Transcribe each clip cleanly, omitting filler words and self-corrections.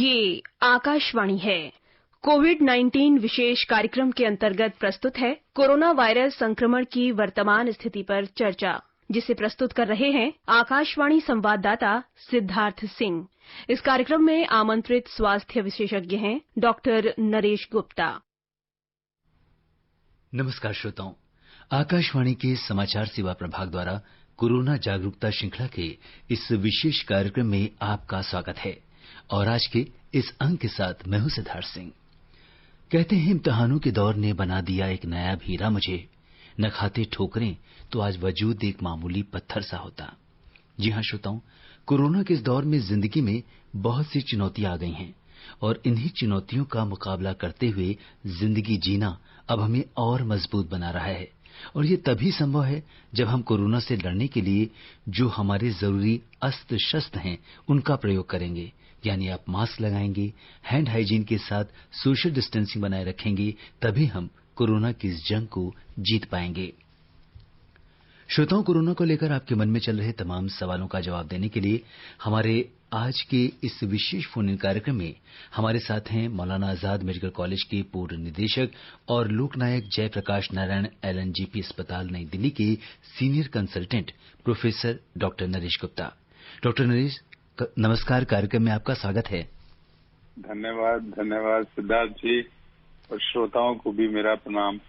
ये आकाशवाणी है। कोविड-19 विशेष कार्यक्रम के अंतर्गत प्रस्तुत है कोरोना वायरस संक्रमण की वर्तमान स्थिति पर चर्चा, जिसे प्रस्तुत कर रहे हैं आकाशवाणी संवाददाता सिद्धार्थ सिंह। इस कार्यक्रम में आमंत्रित स्वास्थ्य विशेषज्ञ हैं डॉक्टर नरेश गुप्ता। नमस्कार श्रोताओं, आकाशवाणी के समाचार सेवा प्रभाग द्वारा कोरोना जागरूकता श्रृंखला के इस विशेष कार्यक्रम में आपका स्वागत है। और आज के इस अंक के साथ मैं हूं सिद्धार्थ सिंह। कहते हैं इम्तिहानों के दौर ने बना दिया एक नया हीरा मुझे, न खाते ठोकरें तो आज वजूद एक मामूली पत्थर सा होता। जी हां श्रोताओं, कोरोना के इस दौर में जिंदगी में बहुत सी चुनौतियां आ गई हैं और इन्हीं चुनौतियों का मुकाबला करते हुए जिंदगी जीना अब हमें और मजबूत बना रहा है। और ये तभी संभव है जब हम कोरोना से लड़ने के लिए जो हमारे जरूरी अस्त्र शस्त्र हैं उनका प्रयोग करेंगे। यानी आप मास्क लगाएंगे, हैंड हाइजीन के साथ सोशल डिस्टेंसिंग बनाए रखेंगे, तभी हम कोरोना की इस जंग को जीत पाएंगे। श्रोताओं, कोरोना को लेकर आपके मन में चल रहे तमाम सवालों का जवाब देने के लिए हमारे आज के इस विशेष फोन इन कार्यक्रम में हमारे साथ हैं मौलाना आजाद मेडिकल कॉलेज के पूर्व निदेशक और लोकनायक जयप्रकाश नारायण LNGP अस्पताल नई दिल्ली के senior consultant professor doctor Naresh Gupta. Doctor Naresh, नमस्कार, कार्यक्रम में आपका स्वागत है। धन्यवाद सिद्धार्थ जी, और श्रोताओं को भी मेरा प्रणाम।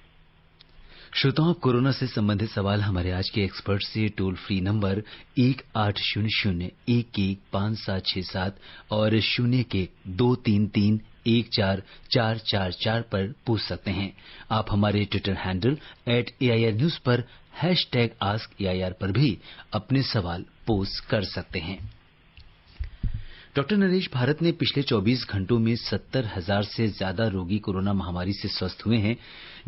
श्रोताओं, कोरोना से संबंधित सवाल हमारे आज के एक्सपर्ट से टोल फ्री नंबर 1800-115767 और 0-233-14444 पर पूछ सकते हैं। आप हमारे ट्विटर हैंडल @AIR News पर #AskAIR पर भी अपने सवाल पोस्ट कर सकते हैं। डॉक्टर नरेश, भारत ने पिछले 24 घंटों में 70,000 से ज्यादा रोगी कोरोना महामारी से स्वस्थ हुए हैं,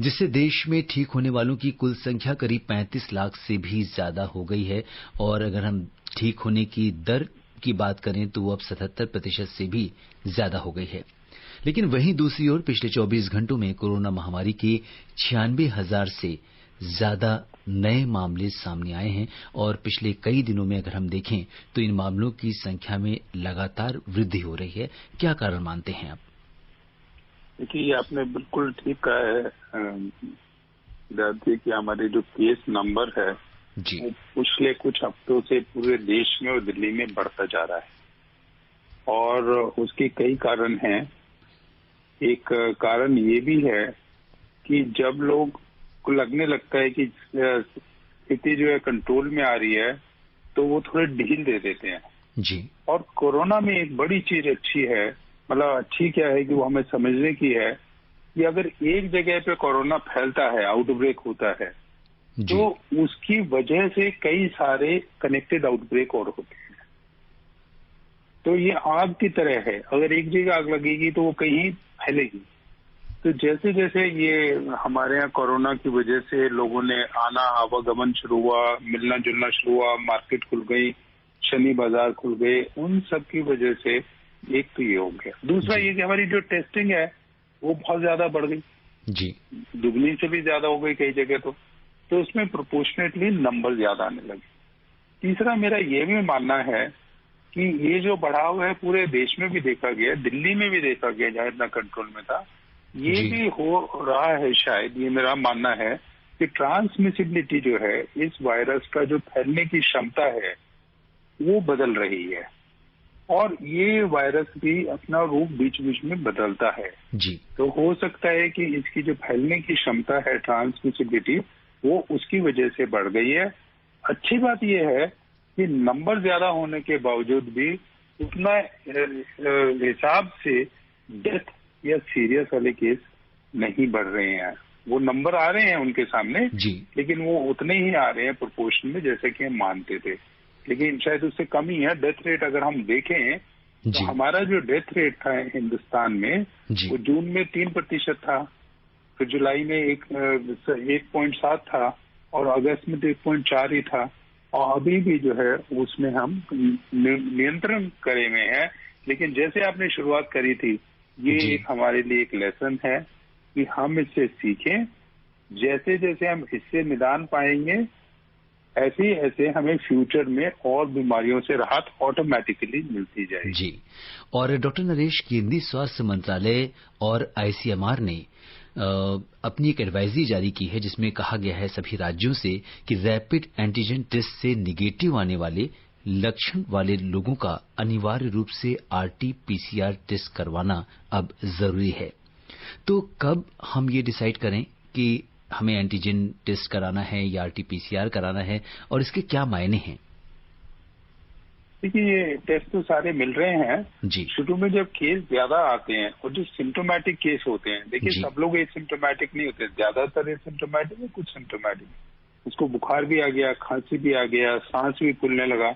जिससे देश में ठीक होने वालों की कुल संख्या करीब 35 लाख से भी ज्यादा हो गई है। और अगर हम ठीक होने की दर की बात करें तो वो अब 77% से भी ज्यादा हो गई है। लेकिन वहीं दूसरी ओर पिछले 24 घंटों में कोरोना महामारी के 96,000 से ज्यादा नए मामले सामने आए हैं और पिछले कई दिनों में अगर हम देखें तो इन मामलों की संख्या में लगातार वृद्धि हो रही है। क्या कारण मानते हैं आप? देखिए, आपने बिल्कुल ठीक कहा है कि हमारे जो केस नंबर है जी, वो पिछले कुछ हफ्तों से पूरे देश में और दिल्ली में बढ़ता जा रहा है और उसके कई कारण हैं। एक कारण ये भी है कि जब लोग को लगने लगता है कि स्थिति जो है कंट्रोल में आ रही है तो वो थोड़े ढील दे देते हैं जी। और कोरोना में एक बड़ी चीज अच्छी है, मतलब अच्छी क्या है कि वो हमें समझने की है कि अगर एक जगह पे कोरोना फैलता है, आउटब्रेक होता है जी, तो उसकी वजह से कई सारे कनेक्टेड आउटब्रेक और होते हैं। तो ये आग की तरह है, अगर एक जगह आग लगेगी तो वो कहीं फैलेगी। तो जैसे जैसे ये हमारे यहाँ कोरोना की वजह से लोगों ने आना आवागमन शुरू हुआ, मिलना जुलना शुरू हुआ, मार्केट खुल गई, शनि बाजार खुल गए, उन सब की वजह से एक तो ये हो गया। दूसरा ये कि हमारी जो टेस्टिंग है वो बहुत ज्यादा बढ़ गई जी, दुगनी से भी ज्यादा हो गई कई जगह तो उसमें प्रोपोर्शनेटली नंबर ज्यादा आने लगे। तीसरा मेरा ये भी मानना है कि ये जो बढ़ाव है पूरे देश में भी देखा गया, दिल्ली में भी देखा गया जहां इतना कंट्रोल में था, ये भी हो रहा है। शायद ये मेरा मानना है कि ट्रांसमिसिबिलिटी जो है, इस वायरस का जो फैलने की क्षमता है वो बदल रही है और ये वायरस भी अपना रूप बीच बीच में बदलता है जी। तो हो सकता है कि इसकी जो फैलने की क्षमता है, ट्रांसमिसिबिलिटी, वो उसकी वजह से बढ़ गई है। अच्छी बात यह है कि नंबर ज्यादा होने के बावजूद भी उतना हिसाब से डेथ या सीरियस वाले केस नहीं बढ़ रहे हैं। वो नंबर आ रहे हैं उनके सामने जी, लेकिन वो उतने ही आ रहे हैं प्रोपोर्शन में जैसे कि हम मानते थे, लेकिन शायद उससे कम ही है। डेथ रेट अगर हम देखें तो हमारा जो डेथ रेट था हिंदुस्तान में वो जून में 3% था, फिर जुलाई में 1.7 था और अगस्त में तो 1.4 ही था और अभी भी जो है उसमें हम नियंत्रण करे में है। लेकिन जैसे आपने शुरुआत करी थी, ये एक हमारे लिए एक लेसन है कि हम इससे सीखें। जैसे जैसे हम इससे निदान पाएंगे ऐसे ऐसे हमें फ्यूचर में और बीमारियों से राहत ऑटोमेटिकली मिलती जाएगी। जी। और डॉक्टर नरेश, केंद्रीय स्वास्थ्य मंत्रालय और आईसीएमआर ने अपनी एक एडवाइजरी जारी की है जिसमें कहा गया है सभी राज्यों से कि रैपिड एंटीजन टेस्ट से निगेटिव आने वाले लक्षण वाले लोगों का अनिवार्य रूप से आरटी-पीसीआर टेस्ट करवाना अब जरूरी है। तो कब हम ये डिसाइड करें कि हमें एंटीजन टेस्ट कराना है या आरटी-पीसीआर कराना है और इसके क्या मायने हैं? देखिए, ये टेस्ट तो सारे मिल रहे हैं जी। शुरू में जब केस ज्यादा आते हैं और जो सिम्टोमेटिक केस होते हैं, देखिए सब लोग एसिम्टोमेटिक नहीं होते, ज्यादातर एसिम्टोमेटिक है, कुछ सिम्टोमेटिक, उसको बुखार भी आ गया, खांसी भी आ गया, सांस भी फूलने लगा,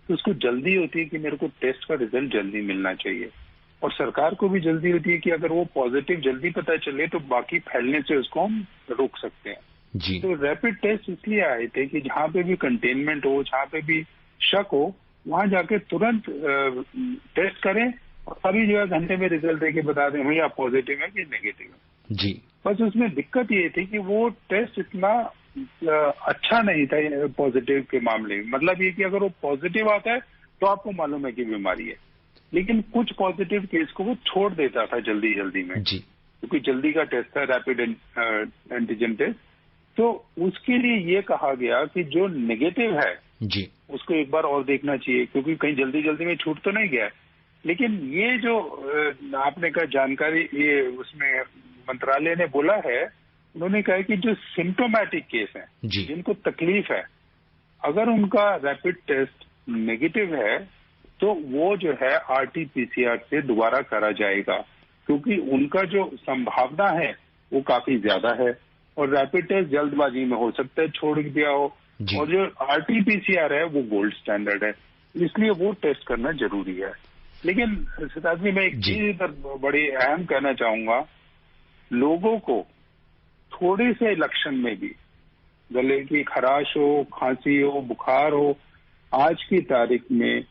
तो उसको जल्दी होती है कि मेरे को टेस्ट का रिजल्ट जल्दी मिलना चाहिए। और सरकार को भी जल्दी होती है कि अगर वो पॉजिटिव जल्दी पता चले तो बाकी फैलने से उसको हम रोक सकते हैं। जी। तो रैपिड टेस्ट इसलिए आए थे कि जहाँ पे भी कंटेनमेंट हो, जहाँ पे भी शक हो, वहां जाके तुरंत टेस्ट करें और सभी जो है घंटे में रिजल्ट देके बता दें भैया पॉजिटिव है कि नेगेटिव है। जी। बस उसमें दिक्कत ये थी कि वो टेस्ट इतना अच्छा नहीं था पॉजिटिव के मामले में। मतलब ये कि अगर वो पॉजिटिव आता है तो आपको मालूम है कि बीमारी है, लेकिन कुछ पॉजिटिव केस को वो छोड़ देता था जल्दी जल्दी में, जी। क्योंकि जल्दी का टेस्ट था रैपिड एंटीजन टेस्ट। तो उसके लिए ये कहा गया कि जो नेगेटिव है जी, उसको एक बार और देखना चाहिए, क्योंकि कहीं जल्दी जल्दी में छूट तो नहीं गया है। लेकिन ये जो आपने कहा जानकारी, ये उसमें मंत्रालय ने बोला है, उन्होंने कहा कि जो सिम्टोमेटिक केस हैं, जिनको तकलीफ है, अगर उनका रैपिड टेस्ट नेगेटिव है तो वो जो है आरटी-पीसीआर से दोबारा करा जाएगा, क्योंकि उनका जो संभावना है वो काफी ज्यादा है और रैपिड टेस्ट जल्दबाजी में हो सकता है छोड़ दिया हो, और जो आरटी-पीसीआर है वो गोल्ड स्टैंडर्ड है, इसलिए वो टेस्ट करना जरूरी है। लेकिन सिद्धार्थ जी, मैं एक चीज इधर बड़ी अहम कहना चाहूंगा, लोगों को थोड़े से लक्षण में भी, गले की खराश हो, खांसी हो, बुखार हो, आज की तारीख में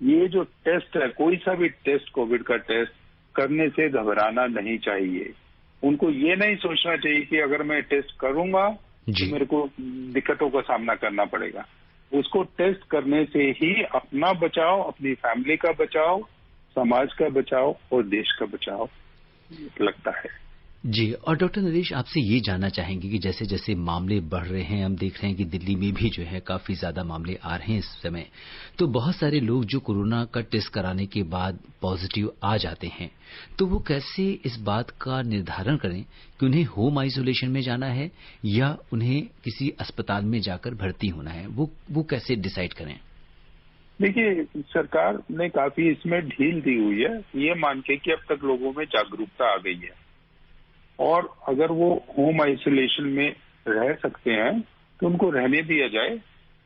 ये जो टेस्ट है, कोई सा भी टेस्ट, कोविड का टेस्ट करने से घबराना नहीं चाहिए। उनको ये नहीं सोचना चाहिए कि अगर मैं टेस्ट करूंगा तो मेरे को दिक्कतों का सामना करना पड़ेगा। उसको टेस्ट करने से ही अपना बचाव, अपनी फैमिली का बचाव, समाज का बचाव और देश का बचाव लगता है। जी। और डॉक्टर नरेश, आपसे ये जानना चाहेंगे कि जैसे जैसे मामले बढ़ रहे हैं, हम देख रहे हैं कि दिल्ली में भी जो है काफी ज्यादा मामले आ रहे हैं इस समय, तो बहुत सारे लोग जो कोरोना का टेस्ट कराने के बाद पॉजिटिव आ जाते हैं, तो वो कैसे इस बात का निर्धारण करें कि उन्हें होम आइसोलेशन में जाना है या उन्हें किसी अस्पताल में जाकर भर्ती होना है, वो कैसे डिसाइड करें? देखिए, सरकार ने काफी इसमें ढील दी हुई है, ये मान के कि अब तक लोगों में जागरूकता आ गई है और अगर वो होम आइसोलेशन में रह सकते हैं तो उनको रहने दिया जाए।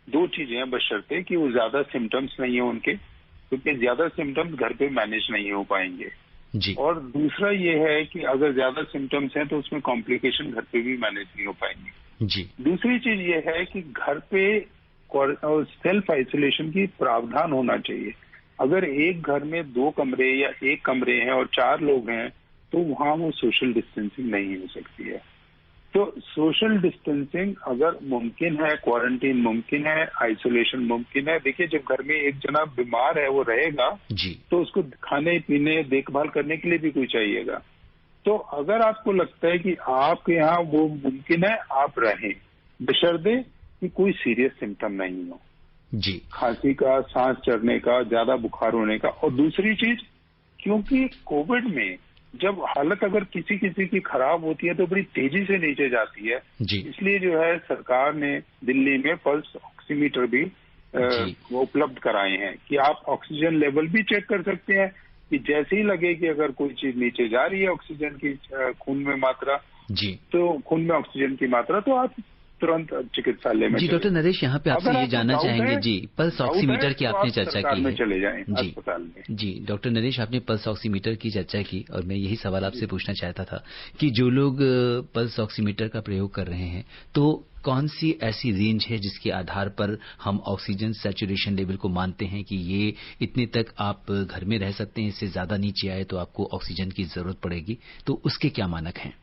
दो चीजें हैं बशर्ते कि वो ज्यादा सिम्टम्स नहीं है उनके, क्योंकि ज्यादा सिम्टम्स घर पे मैनेज नहीं हो पाएंगे जी। और दूसरा ये है कि अगर ज्यादा सिम्टम्स हैं तो उसमें कॉम्प्लिकेशन घर पे भी मैनेज नहीं हो पाएंगे जी। दूसरी चीज ये है कि घर पे सेल्फ आइसोलेशन की प्रावधान होना चाहिए। अगर एक घर में 2 कमरे या 1 कमरे हैं और 4 लोग हैं तो वहां वो सोशल डिस्टेंसिंग नहीं हो सकती है। तो सोशल डिस्टेंसिंग अगर मुमकिन है, क्वारंटीन मुमकिन है, आइसोलेशन मुमकिन है। देखिए, जब घर में एक जना बीमार है, वो रहेगा जी, तो उसको खाने पीने देखभाल करने के लिए भी कोई चाहिएगा। तो अगर आपको लगता है कि आपके यहाँ वो मुमकिन है, आप रहें, बशर्ते कि कोई सीरियस सिम्टम नहीं हो जी, खांसी का, सांस चढ़ने का, ज्यादा बुखार होने का। और दूसरी चीज, क्योंकि कोविड में जब हालत अगर किसी किसी की खराब होती है तो बड़ी तेजी से नीचे जाती है, इसलिए जो है सरकार ने दिल्ली में पल्स ऑक्सीमीटर भी वो उपलब्ध कराए हैं कि आप ऑक्सीजन लेवल भी चेक कर सकते हैं कि जैसे ही लगे कि अगर कोई चीज नीचे जा रही है ऑक्सीजन की खून में मात्रा, जी, तो खून में ऑक्सीजन की मात्रा, तो आप तुरंत चिकित्सालय में जी। डॉक्टर नरेश, यहाँ पे आपसे ये जानना चाहेंगे जी, पल्स ऑक्सीमीटर की आपने चर्चा की है, चले जाएं जी अस्पताल में। जी डॉक्टर नरेश, आपने पल्स ऑक्सीमीटर की चर्चा की और मैं यही सवाल आपसे पूछना चाहता था कि जो लोग पल्स ऑक्सीमीटर का प्रयोग कर रहे हैं, तो कौन सी ऐसी रेंज है जिसके आधार पर हम ऑक्सीजन सैचुरेशन लेवल को मानते हैं कि ये इतने तक आप घर में रह सकते हैं, इससे ज्यादा नीचे आए तो आपको ऑक्सीजन की जरूरत पड़ेगी, तो उसके क्या मानक हैं?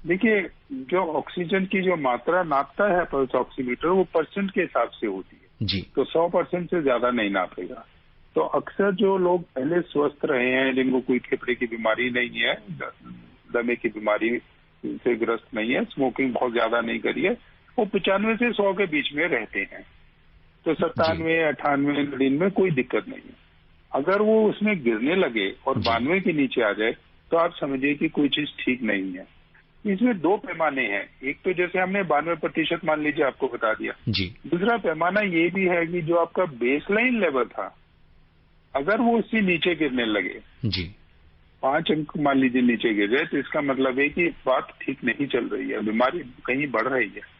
देखिए, जो ऑक्सीजन की जो मात्रा नापता है पल्स ऑक्सीमीटर, वो परसेंट के हिसाब से होती है जी। तो 100% से ज्यादा नहीं नापेगा। तो अक्सर जो लोग पहले स्वस्थ रहे हैं, जिनको कोई फेफड़े की बीमारी नहीं है, दमे की बीमारी से ग्रस्त नहीं है, स्मोकिंग बहुत ज्यादा नहीं करी है, वो 95 से 100 के बीच में रहते हैं। तो 97, 98, 99 कोई दिक्कत नहीं है। अगर वो उसमें गिरने लगे और 92 के नीचे आ जाए तो आप समझिए कि कोई चीज ठीक नहीं है। इसमें दो पैमाने हैं। एक तो जैसे हमने 92% मान लीजिए आपको बता दिया जी। दूसरा पैमाना ये भी है कि जो आपका बेसलाइन लेवल था, अगर वो उससे नीचे गिरने लगे जी। 5 अंक मान लीजिए नीचे गिर जाए, तो इसका मतलब है कि बात ठीक नहीं चल रही है, बीमारी कहीं बढ़ रही है।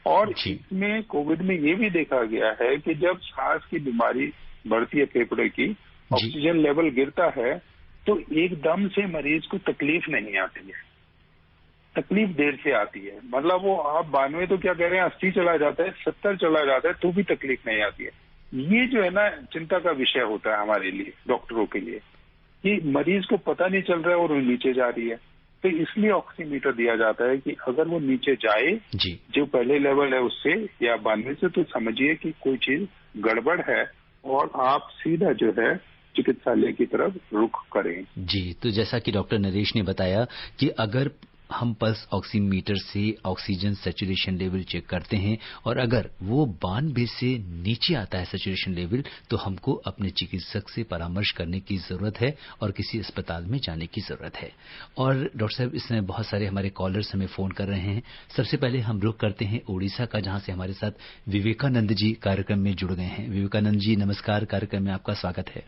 और इसमें कोविड में ये भी देखा गया है कि जब सांस की बीमारी बढ़ती है, फेफड़े की, ऑक्सीजन लेवल गिरता है, तो एकदम से मरीज को तकलीफ नहीं आती है, तकलीफ देर से आती है। मतलब वो आप 92 तो क्या कह रहे हैं, 80 चला जाता है, 70 चला जाता है, तो भी तकलीफ नहीं आती है। ये जो है ना, चिंता का विषय होता है हमारे लिए, डॉक्टरों के लिए, कि मरीज को पता नहीं चल रहा है और वो नीचे जा रही है। तो इसलिए ऑक्सीमीटर दिया जाता है कि अगर वो नीचे जाए जो पहले लेवल है उससे या 92 से, तो समझिए कि कोई चीज गड़बड़ है और आप सीधा जो है चिकित्सालय की तरफ रुख करें। जी। तो जैसा कि डॉक्टर नरेश ने बताया कि अगर हम पल्स ऑक्सीमीटर से ऑक्सीजन सैचुरेशन लेवल चेक करते हैं और अगर वो 92 से नीचे आता है सैचुरेशन लेवल, तो हमको अपने चिकित्सक से परामर्श करने की जरूरत है और किसी अस्पताल में जाने की जरूरत है। और डॉक्टर साहब, इसमें बहुत सारे हमारे कॉलर्स हमें फोन कर रहे हैं। सबसे पहले हम रुख करते हैं उड़ीसा का, जहां से हमारे साथ विवेकानंद जी कार्यक्रम में जुड़ गए हैं। विवेकानंद जी नमस्कार, कार्यक्रम में आपका स्वागत है।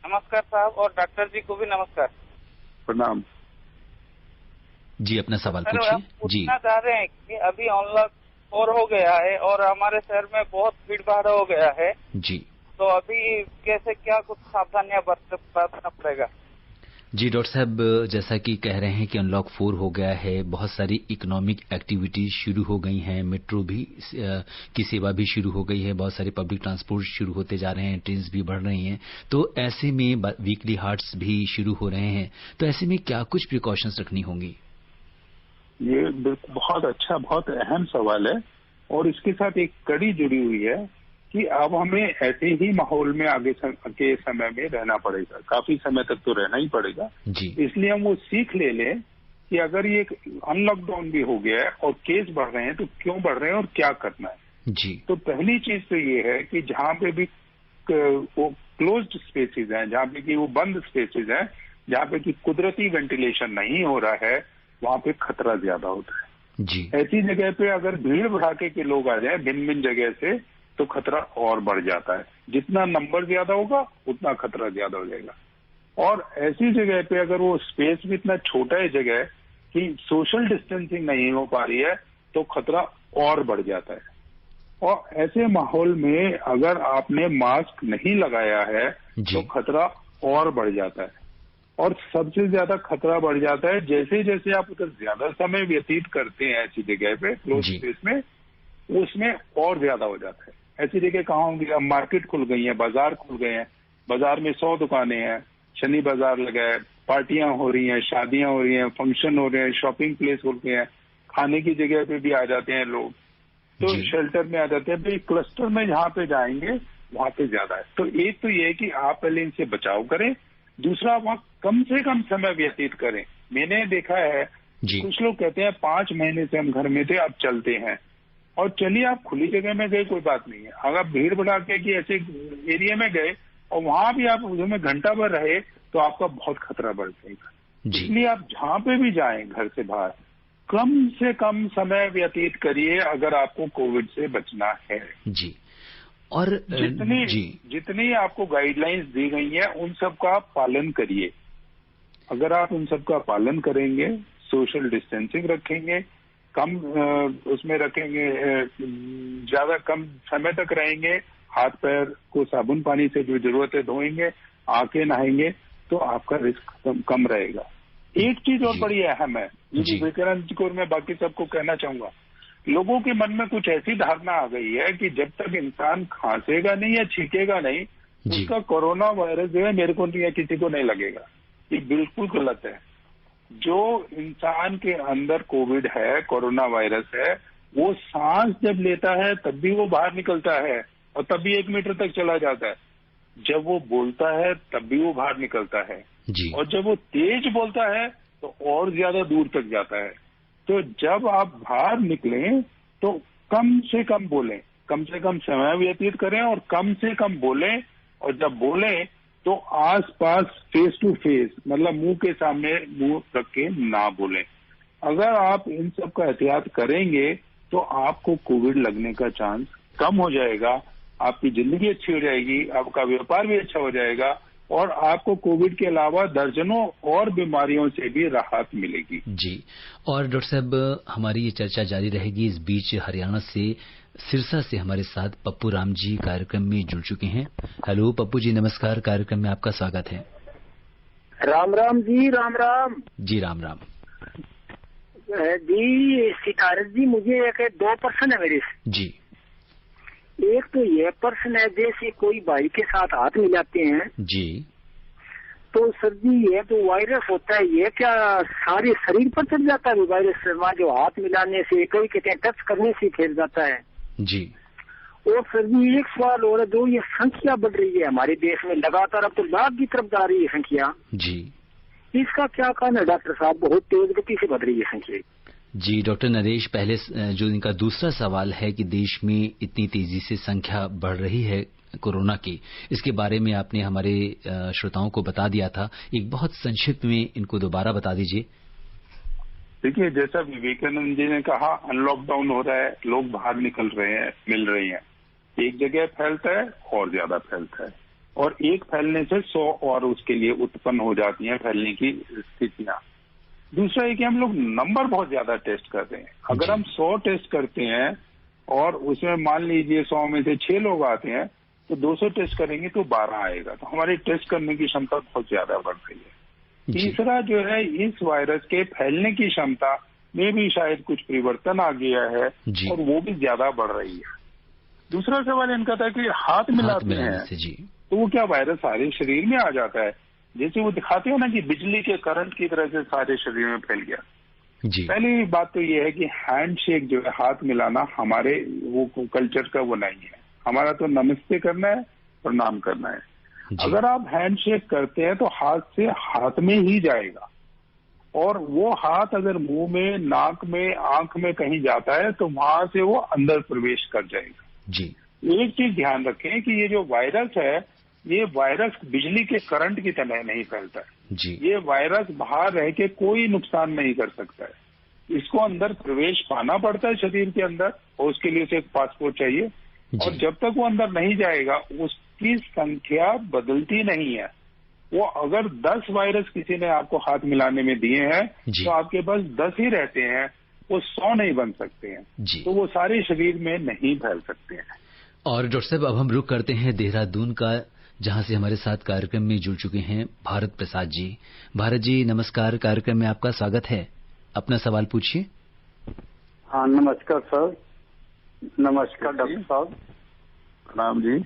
नमस्कार साहब, और डॉक्टर जी को भी नमस्कार। प्रणाम जी। अपना सवाल पूछिए। जी। पूछना चाह रहे हैं कि अभी अनलॉक 4 हो गया है और हमारे शहर में बहुत भीड़ भाड़ हो गया है जी, तो अभी कैसे क्या कुछ सावधानियां बरतना पड़ेगा? जी डॉक्टर साहब, जैसा कि कह रहे हैं कि अनलॉक 4 हो गया है, बहुत सारी इकोनॉमिक एक्टिविटीज शुरू हो गई हैं, मेट्रो भी की सेवा भी शुरू हो गई है, बहुत सारे पब्लिक ट्रांसपोर्ट शुरू होते जा रहे हैं, ट्रेन भी बढ़ रही हैं, तो ऐसे में वीकली हार्ट्स भी शुरू हो रहे हैं, तो ऐसे में क्या कुछ प्रिकॉशंस रखनी होंगी? ये बहुत अच्छा, बहुत अहम सवाल है और इसके साथ एक कड़ी जुड़ी हुई है कि अब हमें ऐसे ही माहौल में आगे के समय में रहना पड़ेगा, काफी समय तक तो रहना ही पड़ेगा जी। इसलिए हम वो सीख ले लें कि अगर ये अनलॉकडाउन भी हो गया है और केस बढ़ रहे हैं तो क्यों बढ़ रहे हैं और क्या करना है जी। तो पहली चीज तो ये है कि जहां पे भी वो क्लोज्ड स्पेसेस हैं, जहां पे कि वो बंद स्पेसेस हैं, जहां पे कि कुदरती वेंटिलेशन नहीं हो रहा है, वहां पे खतरा ज्यादा होता है जी। ऐसी जगह पे अगर भीड़ भड़ाके के लोग आ जाए भिन्न भिन्न जगह से तो खतरा और बढ़ जाता है। जितना नंबर ज्यादा होगा उतना खतरा ज्यादा हो जाएगा। और ऐसी जगह पे अगर वो स्पेस भी इतना छोटा है जगह कि सोशल डिस्टेंसिंग नहीं हो पा रही है तो खतरा और बढ़ जाता है। और ऐसे माहौल में अगर आपने मास्क नहीं लगाया है तो खतरा और बढ़ जाता है। और सबसे ज्यादा खतरा बढ़ जाता है जैसे जैसे आप उधर ज्यादा समय व्यतीत करते हैं ऐसी जगह पे क्लोज स्पेस में, उसमें और ज्यादा हो जाता है। ऐसी जगह कहाँ होंगी? अब मार्केट खुल गई है, बाजार खुल गए हैं, बाजार में 100 दुकानें हैं, शनि बाजार लगा है, पार्टियां हो रही हैं, शादियां हो रही हैं, फंक्शन हो रहे हैं, शॉपिंग प्लेस हो गए हैं, खाने की जगह पे भी आ जाते हैं लोग, तो शेल्टर में आ जाते हैं। तो क्लस्टर में जहाँ पे जाएंगे वहां पे ज्यादा है। तो एक तो ये है कि आप पहले इनसे बचाव करें, दूसरा वहां कम से कम समय व्यतीत करें। मैंने देखा है कुछ लोग कहते हैं 5 महीने से हम घर में थे, अब चलते हैं। और चलिए आप खुली जगह में गए कोई बात नहीं है, अगर आप भीड़ भड़ाके की ऐसे एरिया में गए और वहां भी आप उसमें घंटा भर रहे तो आपका बहुत खतरा बढ़ जाएगा। इसलिए आप जहां पे भी जाएं घर से बाहर कम से कम समय व्यतीत करिए अगर आपको कोविड से बचना है जी। और जितनी आपको गाइडलाइंस दी गई हैं उन सब का आप पालन करिए। अगर आप उन सब का पालन करेंगे, सोशल डिस्टेंसिंग रखेंगे, कम उसमें रखेंगे, ज्यादा कम समय तक रहेंगे, हाथ पैर को साबुन पानी से जो जरूरत है धोएंगे, आके नहाएंगे, तो आपका रिस्क कम रहेगा। एक चीज और बड़ी अहम है, विवेकानंद जी को मैं बाकी सबको कहना चाहूंगा, लोगों के मन में कुछ ऐसी धारणा आ गई है कि जब तक इंसान खांसेगा नहीं या छींकेगा नहीं उसका कोरोना वायरस जो है मेरे को नहीं या किसी को नहीं लगेगा। ये बिल्कुल गलत है। जो इंसान के अंदर कोविड है, कोरोना वायरस है, वो सांस जब लेता है तब भी वो बाहर निकलता है और तब भी 1 मीटर तक चला जाता है। जब वो बोलता है तब भी वो बाहर निकलता है जी। और जब वो तेज बोलता है तो और ज्यादा दूर तक जाता है। तो जब आप बाहर निकलें तो कम से कम बोलें, कम से कम समय व्यतीत करें और कम से कम बोलें। और जब बोलें तो आसपास फेस टू फेस, मतलब मुंह के सामने मुंह रख के ना बोलें। अगर आप इन सब का एहतियात करेंगे तो आपको कोविड लगने का चांस कम हो जाएगा, आपकी जिंदगी अच्छी हो जाएगी, आपका व्यापार भी अच्छा हो जाएगा और आपको कोविड के अलावा दर्जनों और बीमारियों से भी राहत मिलेगी। जी। और डॉक्टर साहब, हमारी ये चर्चा जारी रहेगी। इस बीच हरियाणा से सिरसा से हमारे साथ पप्पू राम जी कार्यक्रम में जुड़ चुके हैं। हेलो पप्पू जी, नमस्कार। कार्यक्रम में आपका स्वागत है। राम राम जी। राम राम जी। राम राम जी। सितारत जी, मुझे एक 2 प्रश्न है मेरे से। जी। एक तो ये प्रश्न है, जैसे कोई भाई के साथ हाथ मिलाते हैं जी। तो सर जी, ये जो वायरस होता है ये क्या सारे शरीर पर चढ़ जाता है? वायरस जो हाथ मिलाने से, कई कहते हैं टच करने से फैल जाता है। जी। और सर जी एक सवाल और है, जो ये संख्या बढ़ रही है हमारे देश में लगातार, अब तो लाख की तरफ जा रही है संख्या, जी। इसका क्या कारण है डॉक्टर साहब? बहुत तेज गति से बढ़ रही है संख्या। जी डॉक्टर नरेश, पहले जो इनका दूसरा सवाल है कि देश में इतनी तेजी से संख्या बढ़ रही है कोरोना की, इसके बारे में आपने हमारे श्रोताओं को बता दिया था। एक बहुत संक्षिप्त में इनको दोबारा बता दीजिए। देखिए, जैसा विवेकानंद जी ने कहा, अनलॉकडाउन हो रहा है, लोग बाहर निकल रहे हैं, मिल रहे हैं, एक जगह फैलता है और ज्यादा फैलता है और एक फैलने से 100 और उसके लिए उत्पन्न हो जाती हैं फैलने की स्थितियां। दूसरा है कि हम लोग नंबर बहुत ज्यादा टेस्ट कर रहे हैं। अगर हम 100 टेस्ट करते हैं और उसमें मान लीजिए 100 में से 6 लोग आते हैं तो 200 टेस्ट करेंगे तो 12 आएगा। तो हमारी टेस्ट करने की क्षमता बहुत ज्यादा बढ़ रही है। तीसरा जो है, इस वायरस के फैलने की क्षमता में भी शायद कुछ परिवर्तन आ गया है और वो भी ज्यादा बढ़ रही है। दूसरा सवाल इनका था कि हाथ मिलाते हैं तो वो क्या वायरस सारे शरीर में आ जाता है? जैसे वो दिखाते हैं ना कि बिजली के करंट की तरह से सारे शरीर में फैल गया। पहली बात तो ये है कि हैंडशेक जो है, हाथ मिलाना, हमारे वो कल्चर का वो नहीं है। हमारा तो नमस्ते करना है, प्रणाम करना है। अगर आप हैंडशेक करते हैं तो हाथ से हाथ में ही जाएगा और वो हाथ अगर मुंह में, नाक में, आंख में कहीं जाता है तो वहां से वो अंदर प्रवेश कर जाएगा। जी। एक चीज ध्यान रखें कि ये जो वायरस है, ये वायरस बिजली के करंट की तरह नहीं फैलता है जी। ये वायरस बाहर रह के कोई नुकसान नहीं कर सकता है। इसको अंदर प्रवेश पाना पड़ता है शरीर के अंदर और उसके लिए उसे एक पासपोर्ट चाहिए और जब तक वो अंदर नहीं जाएगा उसकी संख्या बदलती नहीं है। वो अगर 10 वायरस किसी ने आपको हाथ मिलाने में दिए हैं तो आपके पास 10 ही रहते हैं, वो 100 नहीं बन सकते हैं। तो वो सारे शरीर में नहीं फैल सकते हैं। और डॉक्टर साहब, अब हम रुक करते हैं देहरादून का, जहां से हमारे साथ कार्यक्रम में जुड़ चुके हैं भारत प्रसाद जी। भारत जी नमस्कार, कार्यक्रम में आपका स्वागत है। अपना सवाल पूछिए। हाँ नमस्कार सर। नमस्कार डॉक्टर साहब। प्रणाम जी।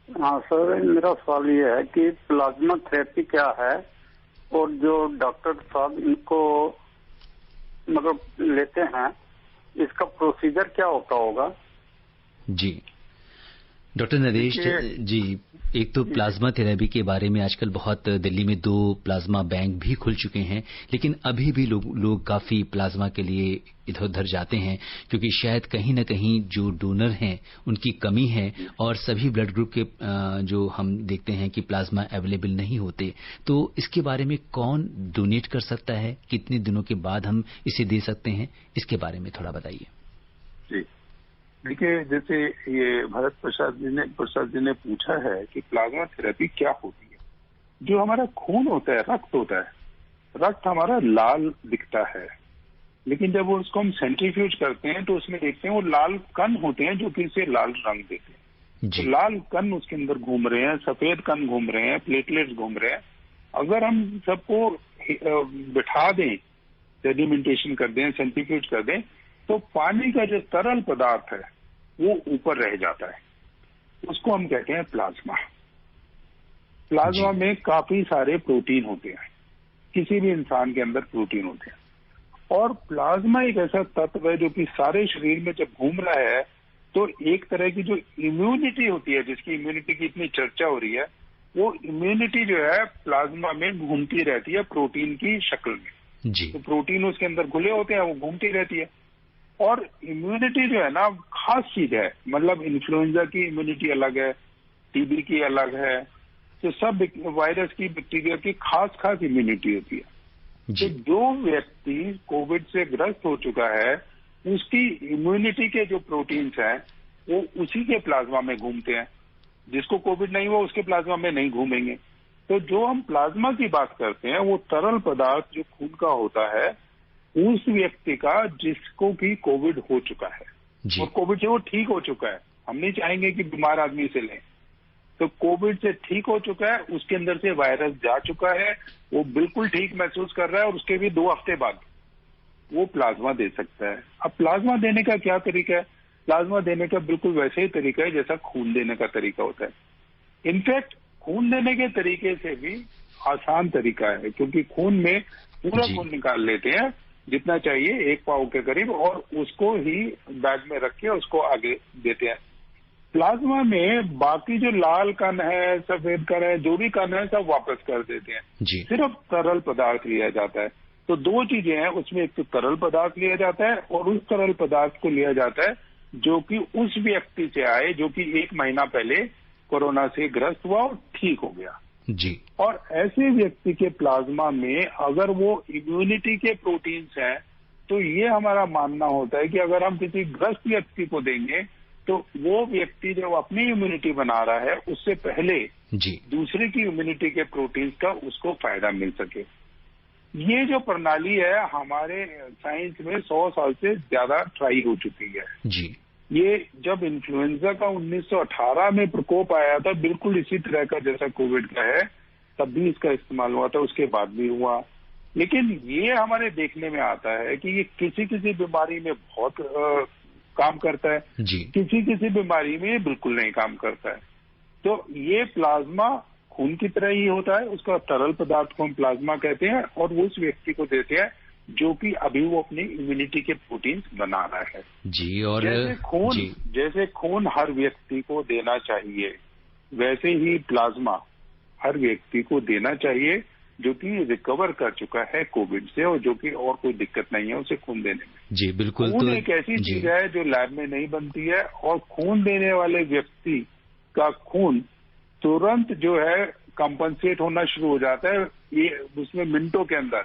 हाँ सर, मेरा सवाल ये है कि प्लाज्मा थेरेपी क्या है और जो डॉक्टर साहब इनको मतलब लेते हैं, इसका प्रोसीजर क्या होगा? जी डॉक्टर नरेश जी, एक तो प्लाज्मा थेरेपी के बारे में आजकल बहुत, दिल्ली में 2 प्लाज्मा बैंक भी खुल चुके हैं, लेकिन अभी भी लोग काफी प्लाज्मा के लिए इधर उधर जाते हैं क्योंकि शायद कहीं न कहीं जो डोनर हैं उनकी कमी है और सभी ब्लड ग्रुप के जो हम देखते हैं कि प्लाज्मा अवेलेबल नहीं होते। तो इसके बारे में कौन डोनेट कर सकता है, कितने दिनों के बाद हम इसे दे सकते हैं, इसके बारे में थोड़ा बताइए। जी देखिए, जैसे ये भारत प्रसाद जी ने पूछा है कि प्लाज्मा थेरेपी क्या होती है। जो हमारा खून होता है, रक्त होता है, रक्त हमारा लाल दिखता है, लेकिन जब उसको हम सेंट्रीफ्यूज करते हैं तो उसमें देखते हैं वो लाल कण होते हैं जो कि इसे लाल रंग देते हैं। तो लाल कण उसके अंदर घूम रहे हैं, सफेद कण घूम रहे हैं, प्लेटलेट्स घूम रहे हैं। अगर हम सबको बिठा दें, सेडिमेंटेशन कर दें, सेंट्रीफ्यूज कर दें, तो पानी का जो तरल पदार्थ है वो ऊपर रह जाता है, उसको हम कहते हैं प्लाज्मा। प्लाज्मा में काफी सारे प्रोटीन होते हैं किसी भी इंसान के अंदर प्रोटीन होते हैं। और प्लाज्मा एक ऐसा तत्व है जो कि सारे शरीर में जब घूम रहा है तो एक तरह की जो इम्यूनिटी होती है, जिसकी इम्यूनिटी की इतनी चर्चा हो रही है, वो इम्यूनिटी जो है प्लाज्मा में घूमती रहती है प्रोटीन की शक्ल में। जी। तो प्रोटीन उसके अंदर घुले होते हैं, वो घूमती रहती है। और इम्यूनिटी जो है ना खास चीज है, मतलब इन्फ्लुएंजा की इम्यूनिटी अलग है, टीबी की अलग है, तो सब वायरस की, बैक्टीरिया की खास इम्यूनिटी होती है। तो जो व्यक्ति कोविड से ग्रस्त हो चुका है उसकी इम्यूनिटी के जो प्रोटीन्स हैं वो उसी के प्लाज्मा में घूमते हैं। जिसको कोविड नहीं हुआ उसके प्लाज्मा में नहीं घूमेंगे। तो जो हम प्लाज्मा की बात करते हैं वो तरल पदार्थ जो खून का होता है उस व्यक्ति का जिसको भी कोविड हो चुका है और कोविड से वो ठीक हो चुका है। हम नहीं चाहेंगे कि बीमार आदमी से लें। तो कोविड से ठीक हो चुका है, उसके अंदर से वायरस जा चुका है, वो बिल्कुल ठीक महसूस कर रहा है और उसके भी 2 हफ्ते बाद वो प्लाज्मा दे सकता है। अब प्लाज्मा देने का क्या तरीका है? प्लाज्मा देने का बिल्कुल वैसे ही तरीका है जैसा खून देने का तरीका होता है। इनफैक्ट खून देने के तरीके से भी आसान तरीका है, क्योंकि खून में पूरा खून निकाल लेते हैं जितना चाहिए, 1 पाव के करीब, और उसको ही बैग में रख के उसको आगे देते हैं। प्लाज्मा में बाकी जो लाल कण है, सफेद कण है, जो भी कण है, सब वापस कर देते हैं। सिर्फ तरल पदार्थ लिया जाता है। तो 2 चीजें हैं उसमें, एक तो तरल पदार्थ लिया जाता है और उस तरल पदार्थ को लिया जाता है जो कि उस व्यक्ति से आए जो कि 1 महीना पहले कोरोना से ग्रस्त हुआ और ठीक हो गया। जी। और ऐसे व्यक्ति के प्लाज्मा में अगर वो इम्यूनिटी के प्रोटीन्स हैं तो ये हमारा मानना होता है कि अगर हम किसी ग्रस्त व्यक्ति को देंगे तो वो व्यक्ति जो अपनी इम्यूनिटी बना रहा है उससे पहले दूसरे की इम्यूनिटी के प्रोटीन्स का उसको फायदा मिल सके। ये जो प्रणाली है हमारे साइंस में 100 साल से ज्यादा ट्राई हो चुकी है। ये जब इन्फ्लुएंजा का 1918 में प्रकोप आया था, बिल्कुल इसी तरह का जैसा कोविड का है, तब भी इसका इस्तेमाल हुआ था, उसके बाद भी हुआ। लेकिन ये हमारे देखने में आता है कि ये किसी किसी बीमारी में बहुत काम करता है, किसी बीमारी में बिल्कुल नहीं काम करता है। तो ये प्लाज्मा खून की तरह ही होता है, उसका तरल पदार्थ को हम प्लाज्मा कहते हैं और वो उस व्यक्ति को देते हैं जो कि अभी वो अपनी इम्यूनिटी के प्रोटीन्स बना रहा है। और जैसे खून हर व्यक्ति को देना चाहिए, वैसे ही प्लाज्मा हर व्यक्ति को देना चाहिए जो कि रिकवर कर चुका है कोविड से और जो कि और कोई दिक्कत नहीं है उसे खून देने में। बिल्कुल। खून एक ऐसी चीज है जो लैब में नहीं बनती है और खून देने वाले व्यक्ति का खून तुरंत जो है कंपनसेट होना शुरू हो जाता है, ये उसमें मिनटों के अंदर,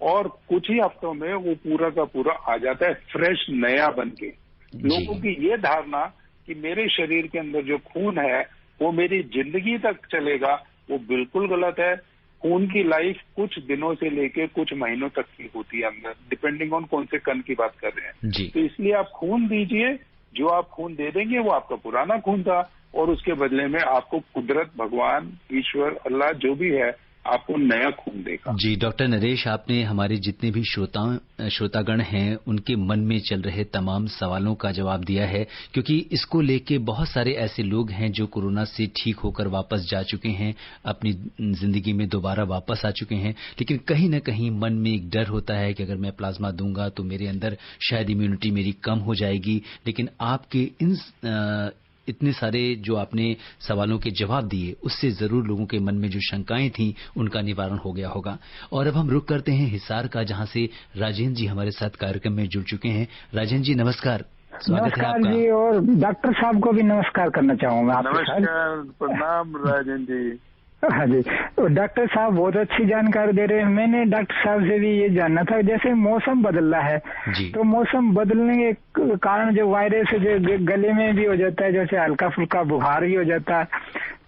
और कुछ ही हफ्तों में वो पूरा का पूरा आ जाता है फ्रेश नया बनके। लोगों की ये धारणा कि मेरे शरीर के अंदर जो खून है वो मेरी जिंदगी तक चलेगा, वो बिल्कुल गलत है। खून की लाइफ कुछ दिनों से लेके कुछ महीनों तक की होती है अंदर, डिपेंडिंग ऑन कौन से कण की बात कर रहे हैं। तो इसलिए आप खून दीजिए, जो आप खून दे देंगे वो आपका पुराना खून था और उसके बदले में आपको कुदरत, भगवान, ईश्वर, अल्लाह जो भी है आपको नया खून देगा। डॉक्टर नरेश, आपने हमारे जितने भी श्रोतागण हैं उनके मन में चल रहे तमाम सवालों का जवाब दिया है, क्योंकि इसको लेके बहुत सारे ऐसे लोग हैं जो कोरोना से ठीक होकर वापस जा चुके हैं, अपनी जिंदगी में दोबारा वापस आ चुके हैं, लेकिन कहीं न कहीं मन में एक डर होता है कि अगर मैं प्लाज्मा दूंगा तो मेरे अंदर शायद इम्यूनिटी मेरी कम हो जाएगी। लेकिन आपके इन इतने सारे जो आपने सवालों के जवाब दिए उससे जरूर लोगों के मन में जो शंकाएं थी उनका निवारण हो गया होगा। और अब हम रुक करते हैं हिसार का, जहां से राजेंद्र जी हमारे साथ कार्यक्रम में जुड़ चुके हैं। राजेंद्र जी नमस्कार, स्वागत है आपका। जी, और डॉक्टर साहब को भी नमस्कार करना चाहूंगा। नमस्कार, प्रणाम राजेंद्र जी। हाँ जी, तो डॉक्टर साहब बहुत अच्छी जानकारी दे रहे हैं। मैंने डॉक्टर साहब से भी ये जानना था, जैसे मौसम बदल रहा है तो मौसम बदलने के कारण जो वायरस जो गले में भी हो जाता है, जैसे हल्का फुल्का बुखार भी हो जाता है,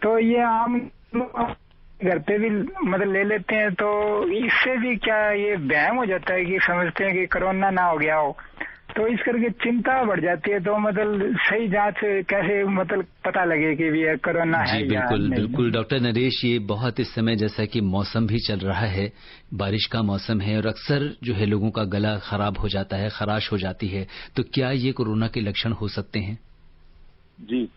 तो ये आम घर पे भी मतलब ले लेते हैं, तो इससे भी क्या ये वहम हो जाता है कि समझते हैं कि कोरोना ना हो गया हो, तो इस करके चिंता बढ़ जाती है। तो मतलब सही जांच कैसे मतलब पता लगे कि ये कोरोना है या नहीं? बिल्कुल डॉक्टर नरेश, ये बहुत इस समय जैसा कि मौसम भी चल रहा है, बारिश का मौसम है और अक्सर जो है लोगों का गला खराब हो जाता है, खराश हो जाती है, तो क्या ये कोरोना के लक्षण हो सकते हैं? जी,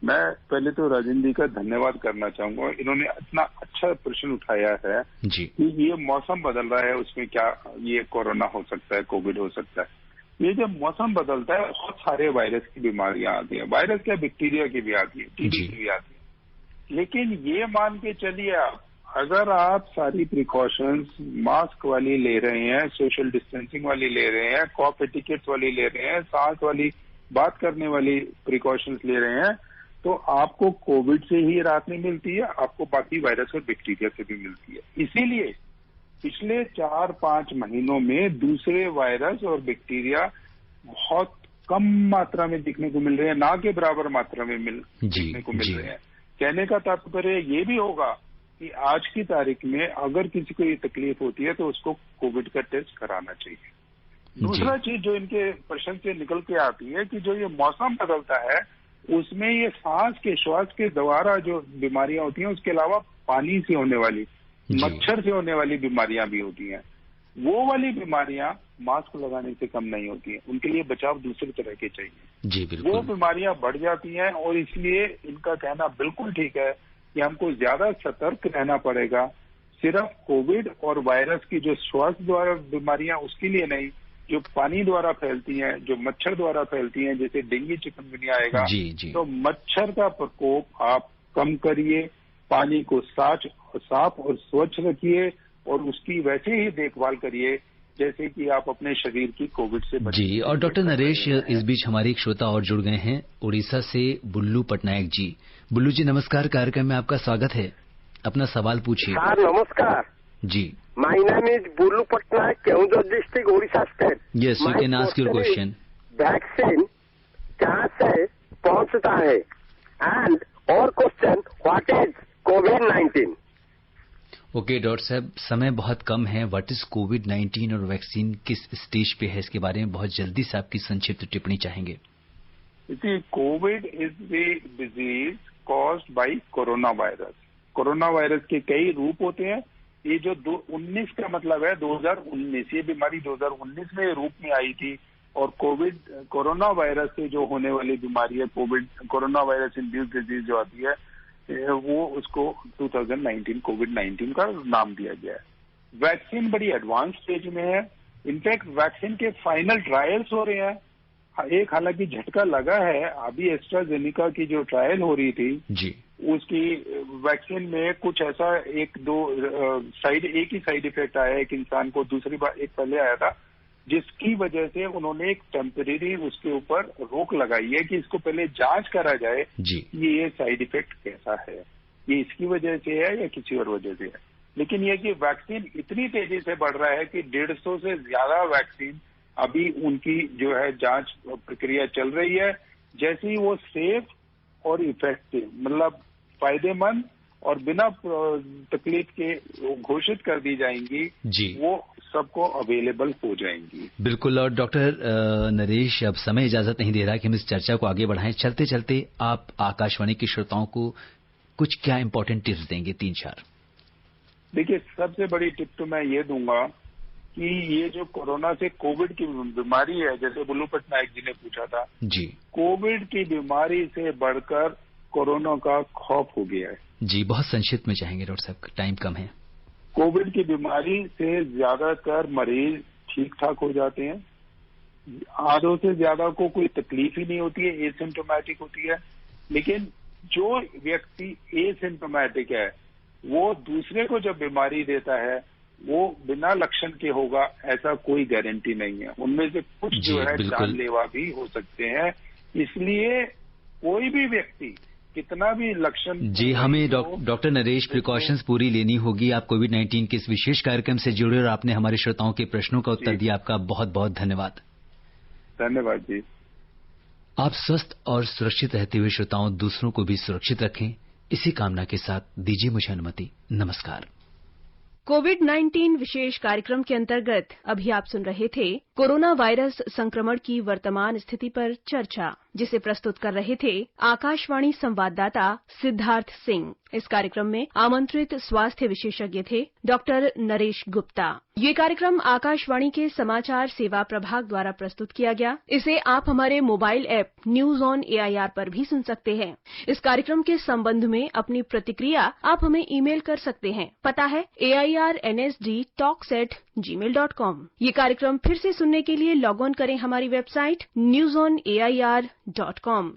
मैं पहले तो राजेंद्र जी का धन्यवाद करना चाहूंगा। इन्होंने इतना अच्छा प्रश्न उठाया है जी। कि ये मौसम बदल रहा है, उसमें क्या ये कोरोना हो सकता है, कोविड हो सकता है। ये जब मौसम बदलता है बहुत सारे वायरस की बीमारियां आती हैं, वायरस क्या बैक्टीरिया की भी आती है, टीबी की भी आती है। लेकिन ये मान के चलिए आप, अगर आप सारी प्रिकॉशंस मास्क वाली ले रहे हैं, सोशल डिस्टेंसिंग वाली ले रहे हैं, कॉफ एटिकेट्स वाली ले रहे हैं, सांस वाली बात करने वाली प्रिकॉशंस ले रहे हैं, तो आपको कोविड से ही राहत नहीं मिलती है, आपको बाकी वायरस और बैक्टीरिया से भी मिलती है। इसीलिए पिछले 4-5 महीनों में दूसरे वायरस और बैक्टीरिया बहुत कम मात्रा में दिखने को मिल रहे हैं, ना के बराबर मात्रा में दिखने को मिल रहे हैं। कहने का तात्पर्य ये भी होगा कि आज की तारीख में अगर किसी को ये तकलीफ होती है तो उसको कोविड का टेस्ट कराना चाहिए। दूसरा चीज जो इनके प्रश्न से निकल के आती है कि जो ये मौसम बदलता है उसमें ये सांस के श्वास के द्वारा जो बीमारियां होती हैं, उसके अलावा पानी से होने वाली, मच्छर से होने वाली बीमारियां भी होती हैं। वो वाली बीमारियां मास्क लगाने से कम नहीं होती हैं, उनके लिए बचाव दूसरी तरह के चाहिए। जी बिल्कुल। वो बीमारियां बढ़ जाती हैं और इसलिए इनका कहना बिल्कुल ठीक है कि हमको ज्यादा सतर्क रहना पड़ेगा। सिर्फ कोविड और वायरस की जो श्वास द्वारा बीमारियां उसके लिए नहीं, जो पानी द्वारा फैलती हैं, जो मच्छर द्वारा फैलती हैं, जैसे डेंगू चिकनगुनिया आएगा, तो मच्छर का प्रकोप आप कम करिए, पानी को साफ और स्वच्छ रखिए और उसकी वैसे ही देखभाल करिए जैसे कि आप अपने शरीर की कोविड से बचें। जी। और डॉक्टर नरेश, इस बीच हमारे एक श्रोता और जुड़ गए हैं उड़ीसा से, बुल्लू पटनायक जी। बुल्लू जी नमस्कार, कार्यक्रम में आपका स्वागत है, अपना सवाल पूछिए। सर नमस्कार जी। My name is Bullu Patnaik, Keonjhar district, Odisha state. Yes, you can ask your question. Vaccine कहाँ से पहुंचता है एंड और क्वेश्चन व्हाट इज कोविड-19? ओके डॉक्टर साहब, समय बहुत कम है। व्हाट इज कोविड-19 और वैक्सीन किस स्टेज पे है, इसके बारे में बहुत जल्दी से आपकी संक्षिप्त टिप्पणी चाहेंगे। Covid is the disease caused by corona virus. Corona virus के कई रूप होते हैं। ये जो 19 का मतलब है 2019, ये बीमारी 2019 में रूप में आई थी। और कोरोना वायरस से जो होने वाली बीमारी है, कोरोना वायरस इंड्यूस डिजीज जो आती है, वो उसको 2019 कोविड-19 का नाम दिया गया है। वैक्सीन बड़ी एडवांस स्टेज में है। इनफैक्ट वैक्सीन के फाइनल ट्रायल्स हो रहे हैं। एक हालांकि झटका लगा है, अभी एस्ट्राजेनिका की जो ट्रायल हो रही थी जी, उसकी वैक्सीन में कुछ ऐसा एक ही साइड इफेक्ट आया एक इंसान को, दूसरी बार एक पहले आया था, जिसकी वजह से उन्होंने एक टेम्परेरी उसके ऊपर रोक लगाई है कि इसको पहले जांच करा जाए कि ये साइड इफेक्ट कैसा है, ये इसकी वजह से है या किसी और वजह से है। लेकिन ये कि वैक्सीन इतनी तेजी से बढ़ रहा है कि 150 से ज्यादा वैक्सीन अभी उनकी जो है जांच प्रक्रिया चल रही है। जैसे ही वो सेफ और इफेक्टिव, मतलब फायदेमंद और बिना तकलीफ के घोषित कर दी जाएंगी जी, वो सबको अवेलेबल हो जाएंगी। बिल्कुल। और डॉक्टर नरेश, अब समय इजाजत नहीं दे रहा कि हम इस चर्चा को आगे बढ़ाएं। चलते चलते आप आकाशवाणी के श्रोताओं को कुछ क्या इंपॉर्टेंट टिप्स देंगे, 3-4? देखिए, सबसे बड़ी टिप तो मैं ये दूंगा कि ये जो कोरोना से कोविड की बीमारी है, जैसे बुल्लू पटनायक जी ने पूछा था जी, कोविड की बीमारी से बढ़कर कोरोना का खौफ हो गया है। जी, बहुत संक्षिप्त में चाहेंगे डॉक्टर साहब, टाइम कम है। कोविड की बीमारी से ज्यादातर मरीज ठीक ठाक हो जाते हैं, आधों से ज्यादा को कोई तकलीफ ही नहीं होती है, एसिम्प्टोमेटिक होती है। लेकिन जो व्यक्ति एसिम्प्टोमेटिक है वो दूसरे को जब बीमारी देता है वो बिना लक्षण के होगा ऐसा कोई गारंटी नहीं है। उनमें से कुछ जो है जानलेवा भी हो सकते हैं। इसलिए कोई भी व्यक्ति कितना भी लक्षण जी, हमें डॉक्टर नरेश प्रिकॉशंस पूरी लेनी होगी। आप कोविड-19 के इस विशेष कार्यक्रम से जुड़े और आपने हमारे श्रोताओं के प्रश्नों का उत्तर दिया, आपका बहुत बहुत धन्यवाद। धन्यवाद जी। आप स्वस्थ और सुरक्षित रहते हुए श्रोताओं दूसरों को भी सुरक्षित रखें, इसी कामना के साथ दीजिए मुझे अनुमति। नमस्कार। कोविड-19 विशेष कार्यक्रम के अंतर्गत अभी आप सुन रहे थे कोरोना वायरस संक्रमण की वर्तमान स्थिति पर चर्चा। जिसे प्रस्तुत कर रहे थे आकाशवाणी संवाददाता सिद्धार्थ सिंह। इस कार्यक्रम में आमंत्रित स्वास्थ्य विशेषज्ञ थे डॉक्टर नरेश गुप्ता। ये कार्यक्रम आकाशवाणी के समाचार सेवा प्रभाग द्वारा प्रस्तुत किया गया। इसे आप हमारे mobile app news on AIR पर भी सुन सकते हैं। इस कार्यक्रम के संबंध में अपनी प्रतिक्रिया आप हमें ईमेल कर सकते हैं। पता है airnsdtalks@gmail.com। ये कार्यक्रम फिर से सुनने के लिए लॉग ऑन करें हमारी वेबसाइट newsonair.com।